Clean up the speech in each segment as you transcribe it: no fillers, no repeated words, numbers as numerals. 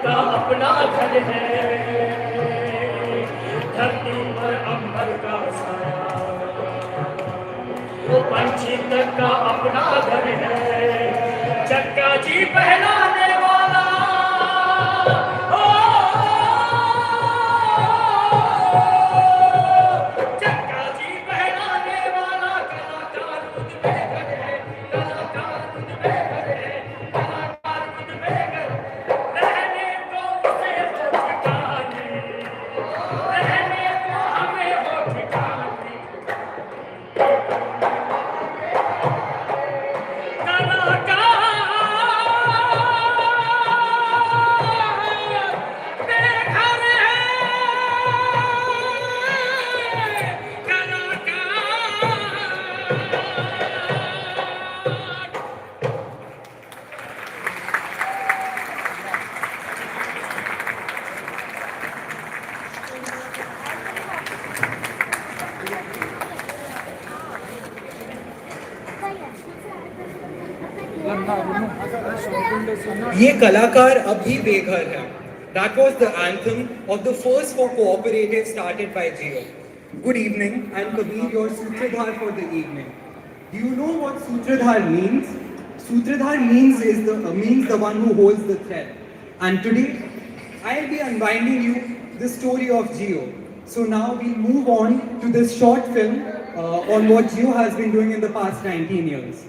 का अपना घर है, धरती पर अंबर का साया, वो पंछी तक का अपना घर है, चक्का जी पहनाने वाला चक्का जी पहनाने वाला कलाकार खुद में घर है, कलाकार खुद में घर है, कलाकार खुद में घर रहने को उसे हो ठिकाने, रहने को हमें हो ठिकाने, ये कलाकार अभी बेघर है. That was the anthem of the first four cooperatives started by Jio. Good evening, I'm Kabir, your Sutradhar for the evening. Do you know what Sutradhar means? Sutradhar means the one who holds the thread. And today, I'll be unwinding you the story of Jio. So now we'll move on to this short film on what Jio has been doing in the past 19 years.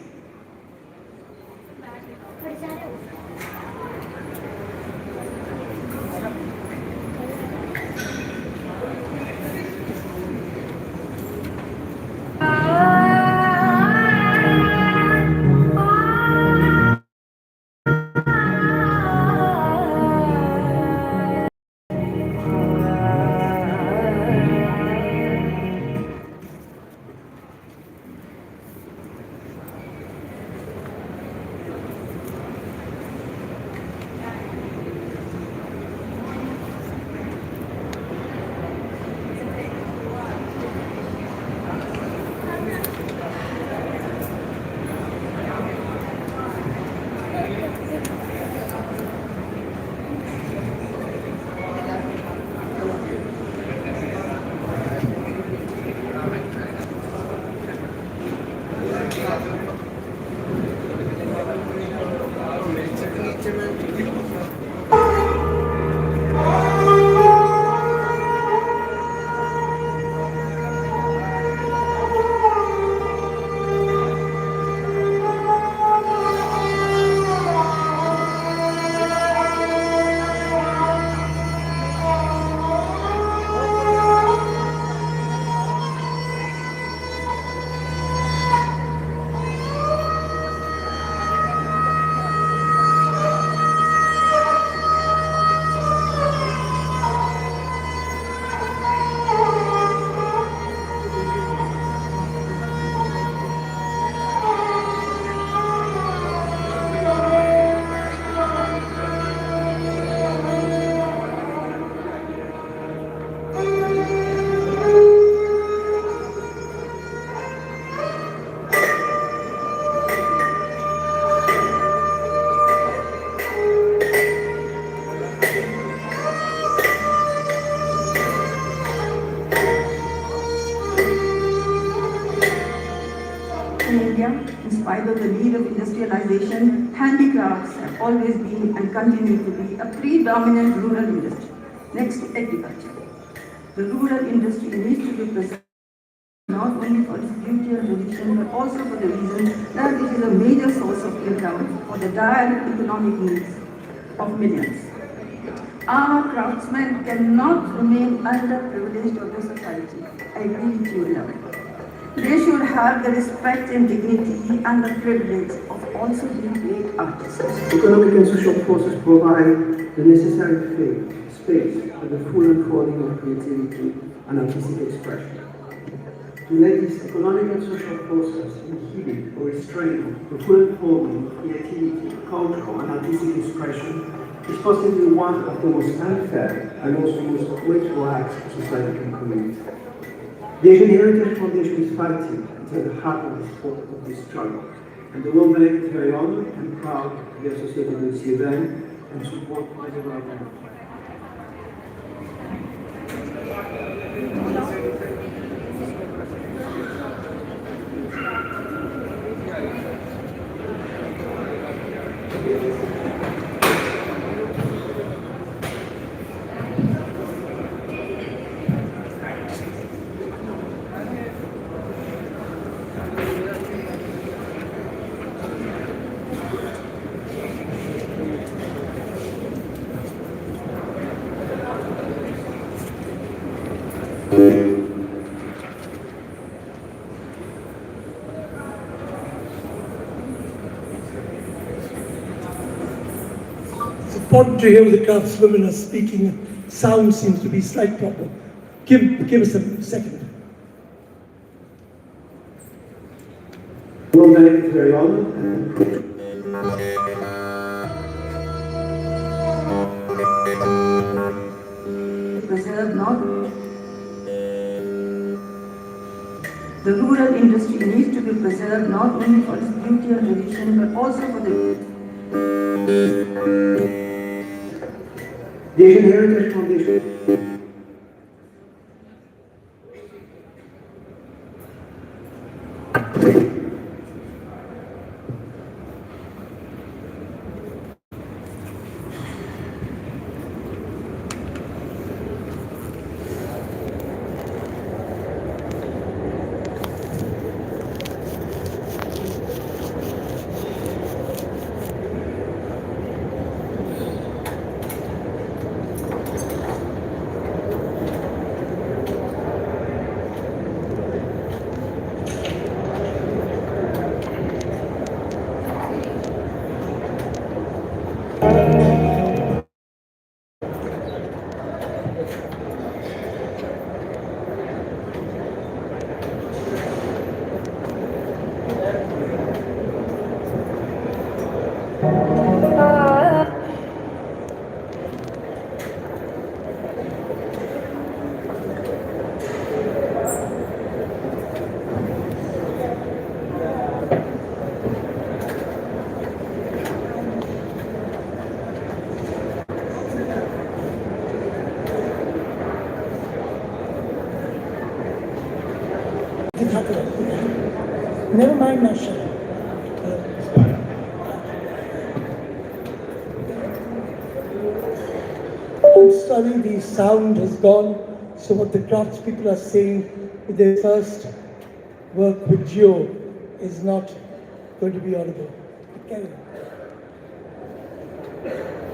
in India, in spite of the need of industrialization, handicrafts have always been and continue to be a predominant rural industry, next to agriculture. The rural industry needs to be preserved not only for its beauty and tradition, but also for the reason that it is a major source of income for the dire economic needs of millions. Our craftsmen cannot remain underprivileged of the society. I agree with you, Lord. They should have the respect and dignity and the privilege of also being great artists. Economic and social forces provide the necessary space for the full unfolding of creativity and artistic expression. To let these economic and social forces inhibit or restrain the full unfolding of creativity, cultural and artistic expression is possibly one of the most unfair and also most wasteful acts society can commit. The Asian Heritage Foundation is fighting at the heart of this struggle, and the World Bank is very honored and proud to be associated with this event and support the development. It's important to hear the craftswomen are speaking. Sound seems to be slight problem. Give us a second. World Bank is very honored and preserve not the rural industry needs to be preserved not only for its beauty and tradition but also for the Asian Heritage Foundation. Never mind, Nasha. I'm sorry, the sound has gone. So what the craftspeople are saying with their first work with Geo is not going to be audible. Okay.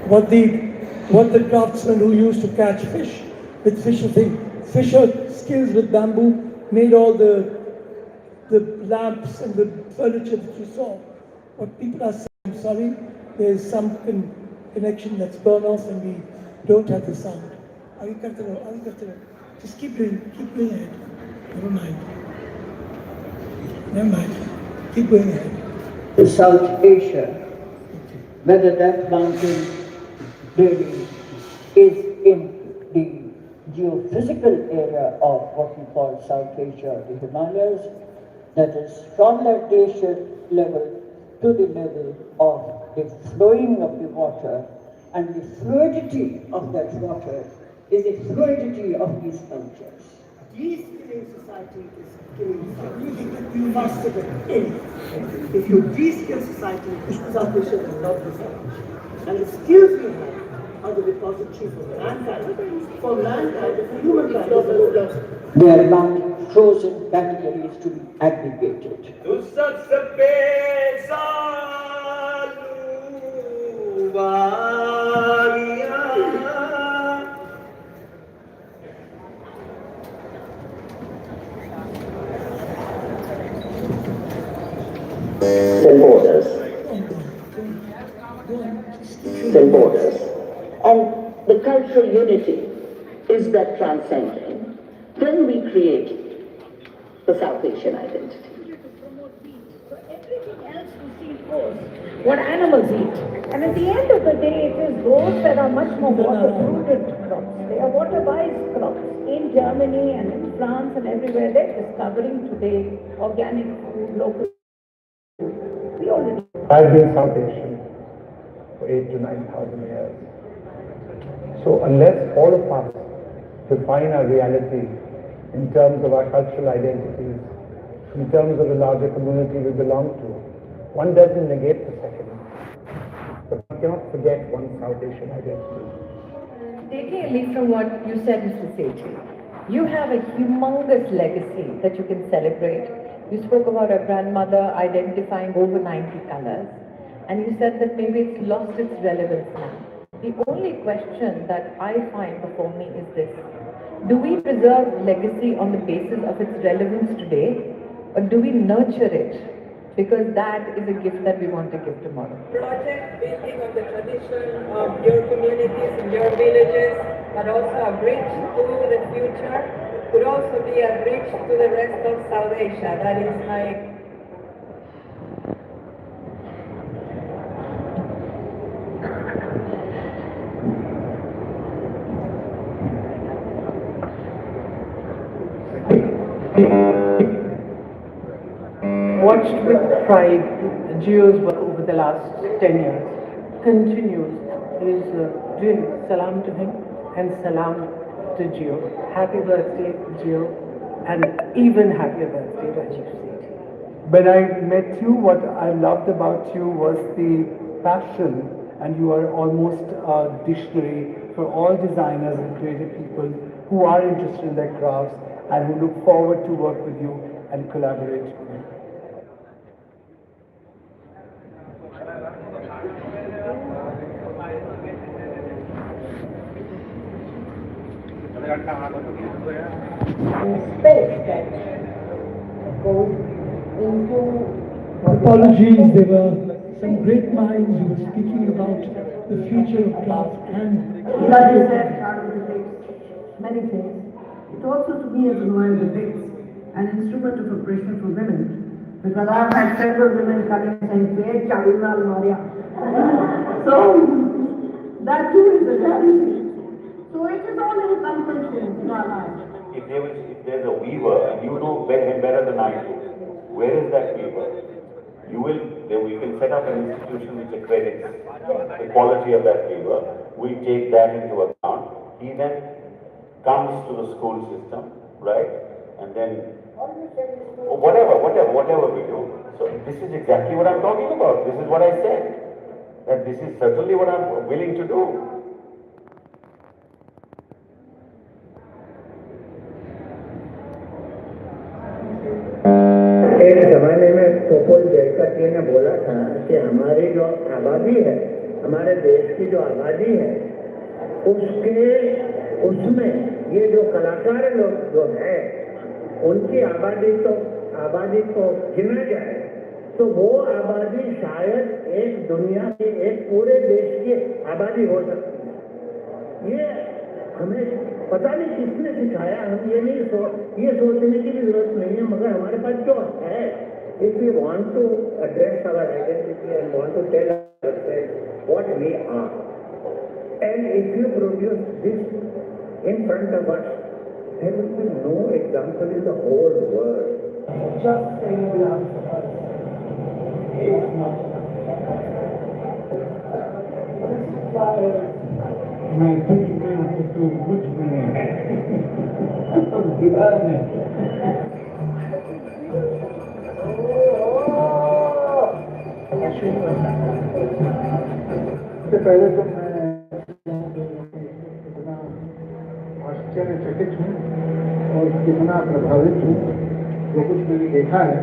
What the craftsmen who used to catch fish with fisher skills with bamboo made all the lamps and the furniture that you saw. What people are saying, I'm sorry, there's some connection that's gone off and we don't have the sound. Just keep going ahead. Never mind. Keep going ahead. To South Asia, whether that mountain really is in the geophysical area of what we call South Asia, the Himalayas, that is from that glacier level to the level of the flowing of the water, and the fluidity of that water is the fluidity of these cultures. These places society is killing society faster than anything. If you de-skill society, South Asia will not be South. And the skills we have are the repository for mankind, for humankind. They are not chosen categories to be aggregated. Borders. Borders. And the cultural unity is that transcending. Then we create the South Asian identity. So everything else we see goes what animals eat. And at the end of the day, it is those that are much more water-rooted crops. They are water-wise crops. In Germany and in France and everywhere, they're discovering today organic food, local food. We already. I've been South Asian for 8,000 to 9,000 years. So unless all of us define our reality in terms of our cultural identities, in terms of the larger community we belong to, one doesn't negate the second. But one cannot forget one's South Asian identity. Taking a leaf from what you said, Mr. Sethi, you have a humongous legacy that you can celebrate. You spoke about a grandmother identifying over 90 colors, and you said that maybe it's lost its relevance now. The only question that I find before me is this: do we preserve legacy on the basis of its relevance today, or do we nurture it? Because that is a gift that we want to give tomorrow. Project building of the tradition of your communities and your villages, but also a bridge to the future, could also be a bridge to the rest of South Asia. That is my... Watched with pride Gio's work over the last 10 years. Continues. Is really salam to him and salam to Gio. Happy birthday, Gio, and even happier birthday, Rajiv Sethi. When I met you, what I loved about you was the passion, and you are almost a dictionary for all designers and creative people who are interested in their crafts and who look forward to work with you and collaborate with you. Space that goes into... Apologies, there were some great minds who were speaking about the future of craft and... Like you said, starting to fix many things. It also to me as a woman depicts an instrument of oppression for women. Because I've had several women come in and say, Chalina Maria. So, that too is a reality. So it is all encompassing in our lives. If there's a weaver, and you know him better than I do, where is that weaver? We can set up an institution which accredits the quality of that weaver. We take that into account. He then comes to the school system, right? And then whatever we do. So this is exactly what I'm talking about. This is what I said. That this is certainly what I'm willing to do. एक जमाने में पोपोल जयकर जी ने बोला था कि हमारी जो आबादी है, हमारे देश की जो आबादी है, उसमें ये जो कलाकार लोग जो है, उनकी आबादी को गिना जाए तो वो आबादी शायद एक दुनिया की, एक पूरे देश की आबादी हो सकती है। ये हमें पता नहीं किसने सिखाया, हम ये सोचने की भी जरूरत नहीं है, मगर हमारे पास जो है, if we want to address our identity and want to tell ourselves what we are, and if you produce this in front of us, there will be no example in the whole world. Just saying the answer is not. मैं कुछ भी कुछ भी नहीं सबसे पहले तो मैं कितना आश्चर्यचकित हूँ और कितना प्रभावित हूँ। जो कुछ मैंने देखा है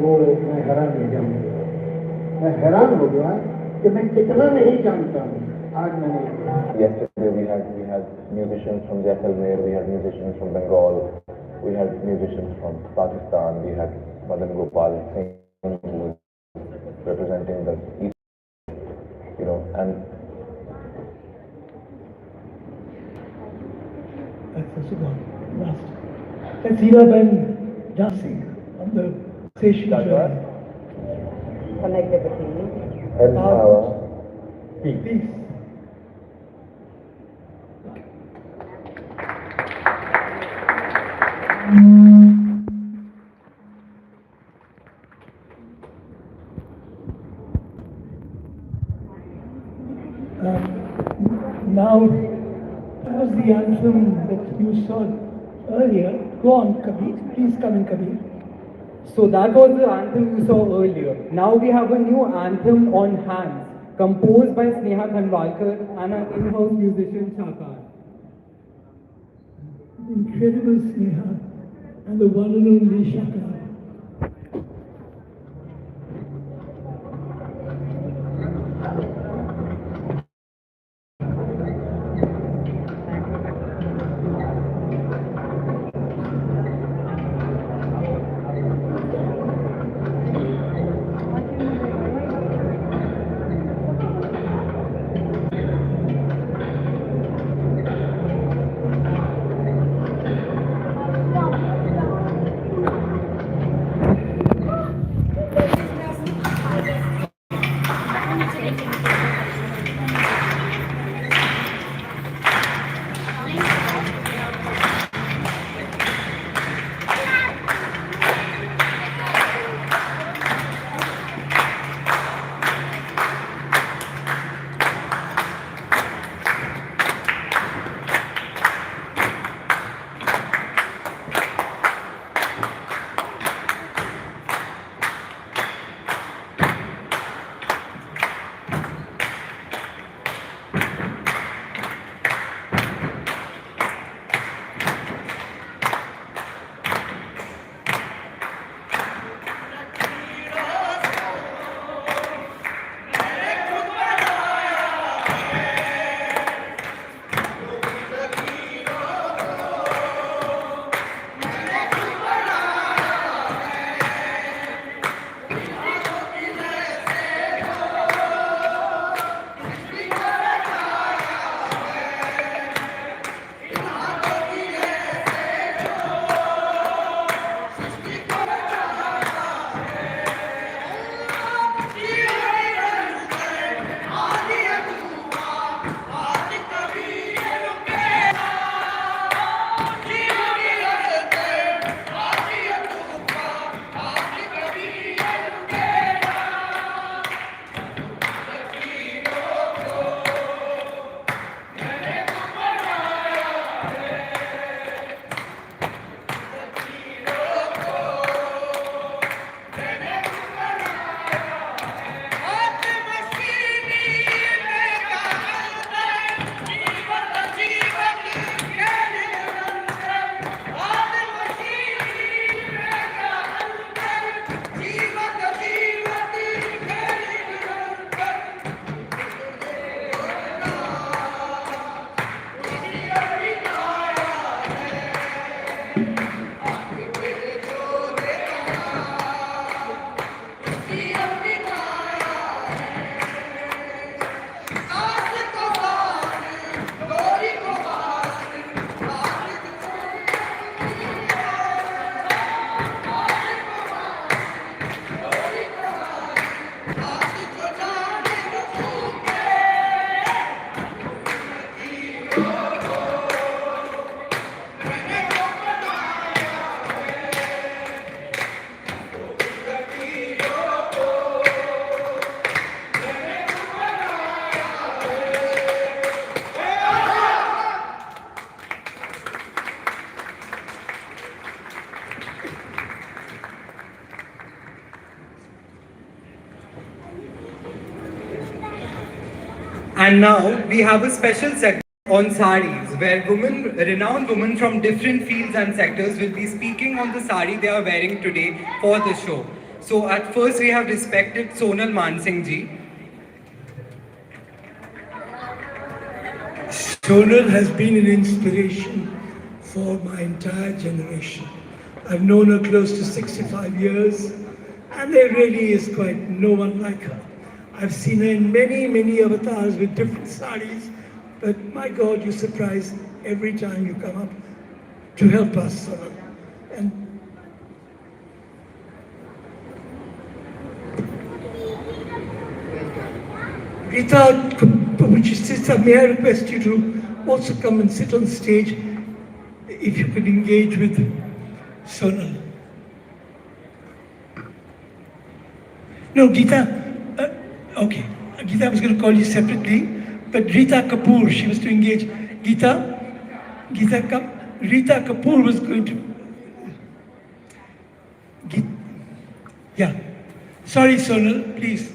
वो मैं हैरान हो जाऊँ। मैं हैरान हो गया कि मैं कितना नहीं जानता हूँ। आज मैंने Yesterday we had musicians from Jaisalmer, we had musicians from Bengal, we had musicians from Pakistan, we had Madan Gopal Singh who was representing the East, and that's also gone. Last. That's Hira Ben dancing on the station journey. Connectivity and power. Peace. Now, that was the anthem that you saw earlier. Go on, Kabir. Please come in, Kabir. So that was the anthem you saw earlier. Now we have a new anthem on hands, composed by Sneha Khanwalkar and our in-house musician Shakar. The incredible Sneha and the one and only Shakar. And now we have a special segment on saris, where renowned women from different fields and sectors will be speaking on the sari they are wearing today for the show. So at first we have respected Sonal Mansingh ji. Sonal has been an inspiration for my entire generation. I've known her close to 65 years, and there really is quite no one like her. I've seen her in many, many avatars with different saris, but my God, you surprise every time you come up to help us, Sonal. And Rita, which is sister, may I request you to also come and sit on stage, if you could engage with Sonal. No, Geeta, okay. Geeta, I was going to call you separately, but Rita Kapoor, she was to engage. Rita Kapoor was going to. Yeah. Sorry, Sonal, please.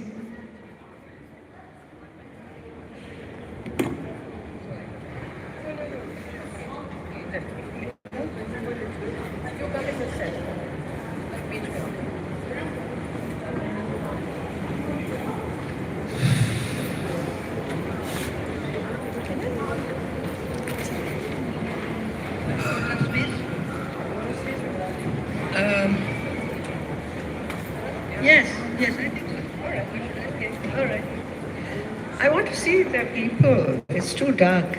Yes, I think so. All right. Okay. All right. I want to see the people. It's too dark.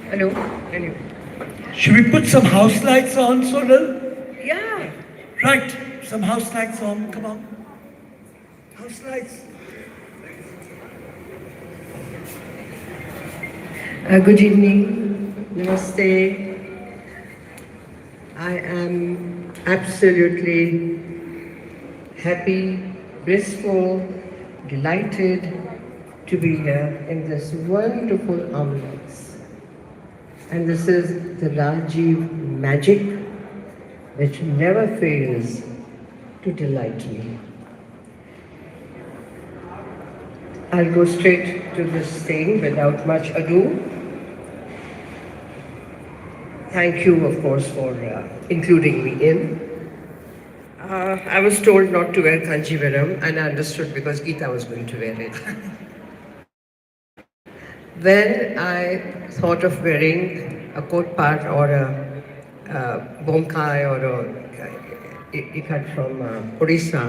Hello? Anyway. Should we put some house lights on, Sonal? Yeah. Right, some house lights on, come on. House lights. Good evening. Namaste. I am absolutely happy, blissful, delighted to be here in this wonderful ambience. And this is the Rajiv magic which never fails to delight me. I'll go straight to this thing without much ado. Thank you, of course, for including me in. I was told not to wear kanjivaram, and I understood because Geeta was going to wear it. When I thought of wearing a coat part or a bomkai or a ikat from Odisha,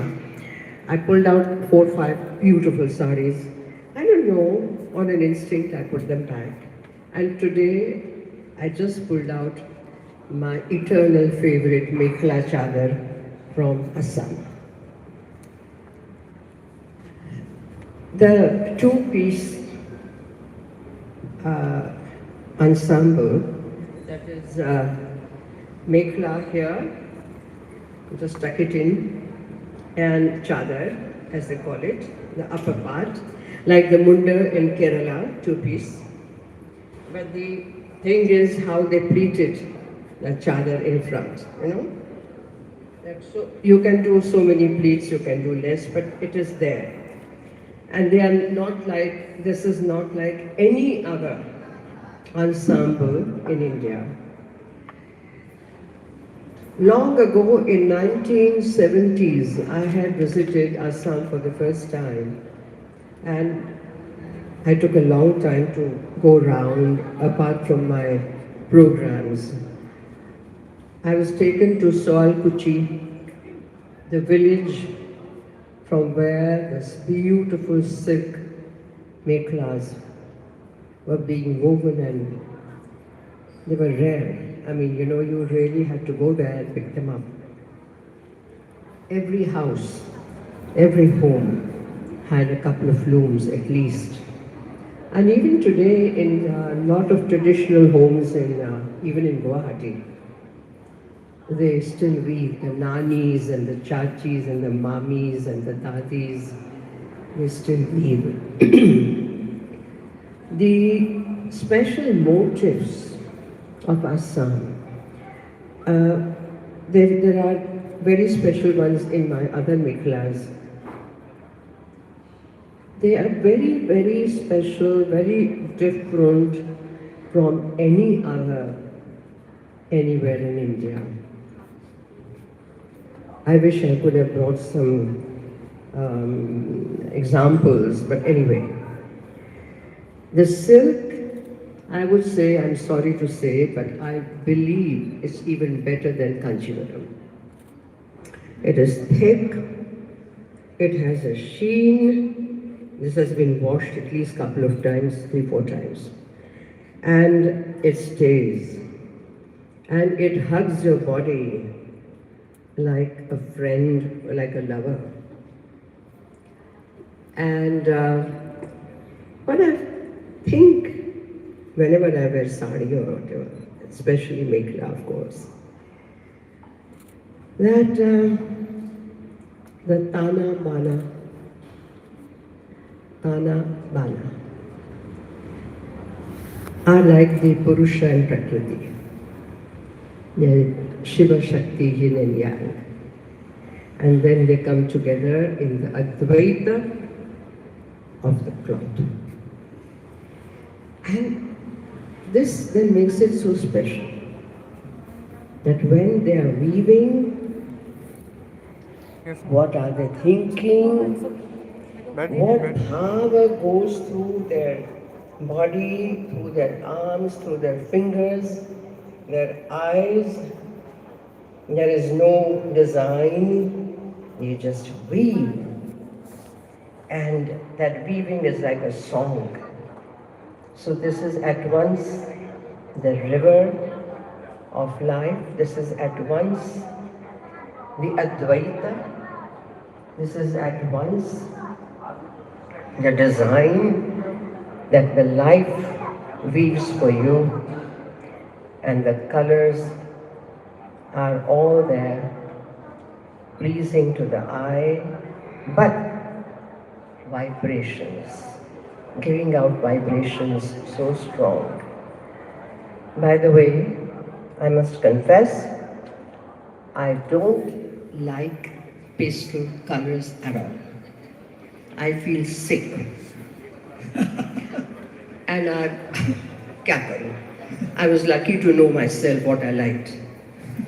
I pulled out 4 or 5 beautiful saris. I don't know, on an instinct I put them back. And today I just pulled out my eternal favorite mekhla chadar from Assam. The two-piece ensemble, that is mekhla here, just tuck it in, and chadar, as they call it, the upper part, like the munda in Kerala, two-piece. But the thing is how they pleated the chadar in front, you know. So you can do so many pleats, you can do less, but it is there. And they are not like, this is not like any other ensemble in India. Long ago, in 1970s, I had visited Assam for the first time, and I took a long time to go round, apart from my programs. I was taken to Soalkuchi, the village from where this beautiful silk mekhlas were being woven, and they were rare. I mean, you know, you really had to go there and pick them up. Every house, every home had a couple of looms at least. And even today, in a lot of traditional homes, even in Guwahati, they still weave. The nanis and the chachis and the mamis and the dadis, they still weave. The special motifs of Assam, there are very special ones in my other mekhlas. They are very, very special, very different from any other anywhere in India. I wish I could have brought some examples, but anyway. The silk, I would say, I'm sorry to say, but I believe it's even better than Kanchivaram. It is thick, it has a sheen, this has been washed at least a couple of times, 3-4 times. And it stays. And it hugs your body like a friend, like a lover. And what I think, whenever I wear sari or whatever, especially mekhla, of course, that the tana bana are like the Purusha and Prakriti. They're Shiva, Shakti, Yin and Yang. And then they come together in the Advaita of the cloth. And this then makes it so special that when they are weaving, what are they thinking? What power goes through their body, through their arms, through their fingers, their eyes. There is no design, you just weave. And that weaving is like a song. So this is at once the river of life, this is at once the Advaita, this is at once the design that the life weaves for you, and the colors are all there, pleasing to the eye, but vibrations, giving out vibrations so strong. By the way, I must confess, I don't like pastel colors at all. I feel sick. And I was lucky to know myself what I liked.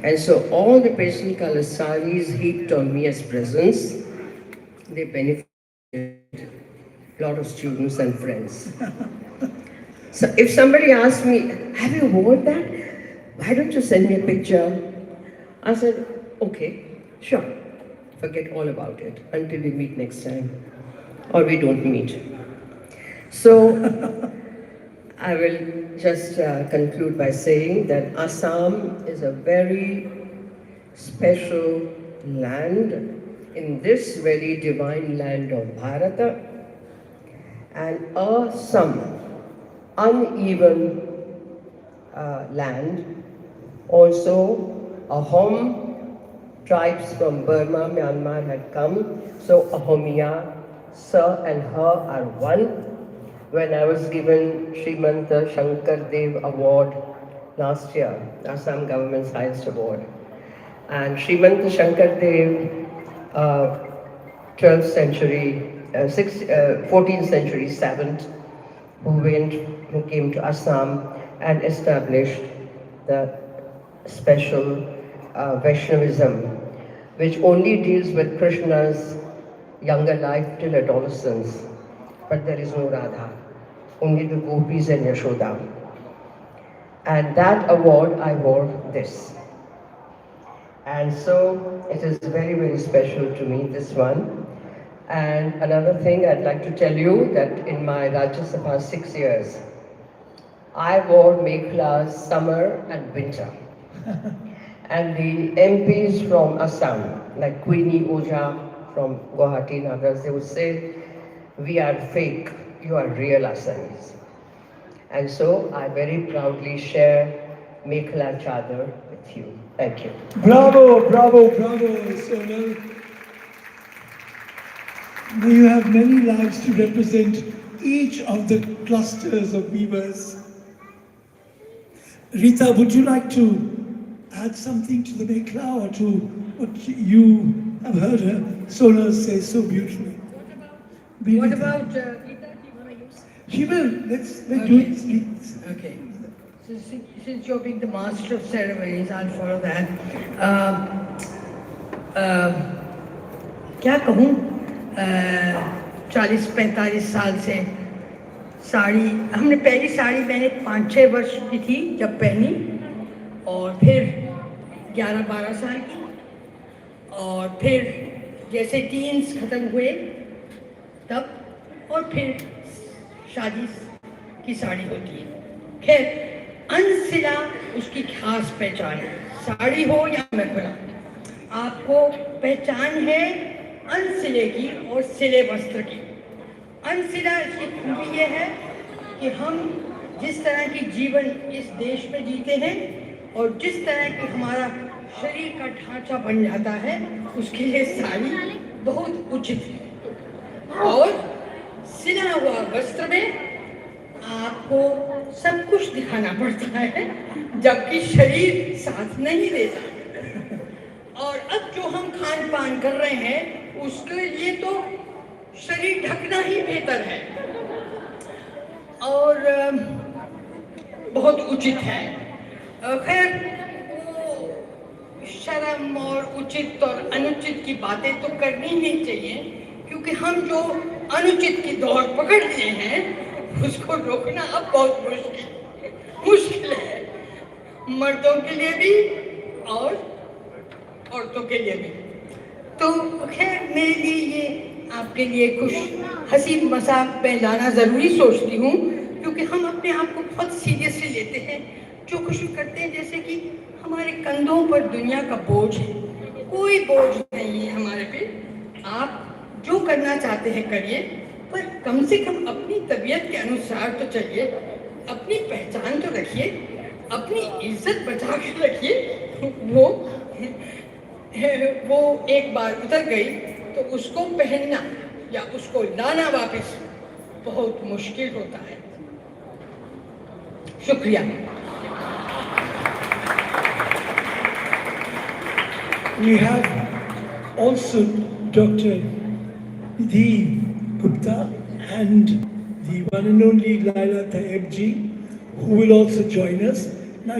And so all the pastel color saris heaped on me as presents, they benefited a lot of students and friends. So if somebody asked me, have you worn that? Why don't you send me a picture? I said, okay, sure. Forget all about it until we meet next time. Or we don't meet. So I will just conclude by saying that Assam is a very special land in this very divine land of Bharata, and some uneven land. Also, Ahom tribes from Burma, Myanmar had come, so Ahomia, sir and her are one. When I was given Srimanta Shankar Dev Award last year, Assam government's highest award. And Srimanta Shankar Dev, 12th century, 14th century savant, who came to Assam and established the special Vaishnavism, which only deals with Krishna's younger life till adolescence. But there is no Radha, only the gopis and Yashoda. And that award I wore this. And so it is very, very special to me, this one. And another thing I'd like to tell you that in my Rajya Sabha 6 years, I wore mekhlas summer and winter. And the MPs from Assam, like Queenie Oja from Guwahati and others, they would say, we are fake, you are real Assamese. And so I very proudly share mekhla chadar with you. Thank you. Bravo, bravo, bravo, Sonal. Now you have many lives to represent each of the clusters of weavers. Rita, would you like to add something to the mekhla or to what you have heard her Sonal say so beautifully? What about Gita? Do you want to use? She will. Let's do it. Okay. So since you're being the master of ceremonies, I'll follow that. क्या कहूँ 40-45 साल से साड़ी हमने पहली साड़ी मैंने 5-6 वर्ष की थी जब पहनी और फिर 11-12 साल की और फिर जैसे टीन्स खत्म हुए तब और फिर शादी की साड़ी होती है। खैर अनसिला उसकी खास पहचान है, साड़ी हो या महफिल, आपको पहचान है अनसिले की और सिले वस्त्र की। अनसिला इसकी खूबी ये है कि हम जिस तरह की जीवन इस देश में जीते हैं और जिस तरह की हमारा शरीर का ढांचा बन जाता है उसके लिए साड़ी बहुत उचित है। और सिला हुआ वस्त्र में आपको सब कुछ दिखाना पड़ता है जबकि शरीर साथ नहीं देता। और अब जो हम खान पान कर रहे हैं उसके लिए तो शरीर ढकना ही बेहतर है और बहुत उचित है। खैर शर्म और उचित और अनुचित की बातें तो करनी नहीं चाहिए क्योंकि हम जो अनुचित की दौड़ पकड़ लिए हैं उसको रोकना अब बहुत मुश्किल है, मर्दों के लिए भी और औरतों के लिए भी। तो खैर मेरे लिए ये आपके लिए कुछ हंसी मजाक में लाना ज़रूरी सोचती हूँ क्योंकि हम अपने आप को बहुत सीरियसली लेते हैं जो कुछ भी करते हैं जैसे कि हमारे कंधों पर दुनिया का बोझ है। कोई बोझ नहीं है हमारे पे, आप जो करना चाहते हैं करिए पर कम से कम अपनी तबीयत के अनुसार तो चलिए, अपनी पहचान तो रखिए, अपनी इज्जत बचा के रखिए। वो एक बार उतर गई तो उसको पहनना या उसको लाना वापस बहुत मुश्किल होता है। शुक्रिया। We have also Dr. Nidhi Gupta and the one and only Laila Tayeb ji, who will also join us.